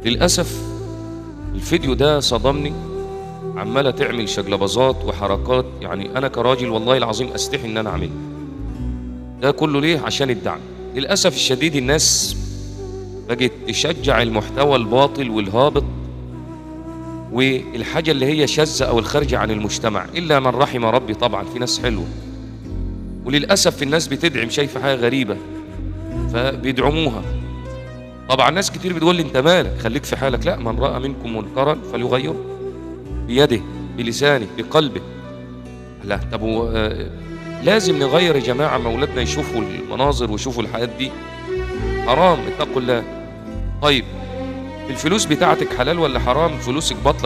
للأسف الفيديو ده صدمني، عمالة تعمل شقلباظات وحركات، يعني أنا كراجل والله العظيم أستحي إن أنا أعملها. ده كله ليه؟ عشان الدعم. للأسف الشديد الناس بقت تشجع المحتوى الباطل والهابط والحاجة اللي هي شاذة أو الخارجة عن المجتمع، إلا من رحم ربي. طبعا في ناس حلوة، وللأسف الناس بتدعم، شايفة حاجة غريبة فبيدعموها. طبعا ناس كتير بتقول لي أنت مالك، خليك في حالك. لا، من رأى منكم منكرا فليغيره بيده بلسانه بقلبه. لا طب لازم نغير يا جماعة، ما أولادنا يشوفوا المناظر ويشوفوا الحياة دي. حرام، اتقوا الله. طيب الفلوس بتاعتك حلال ولا حرام؟ فلوسك باطلة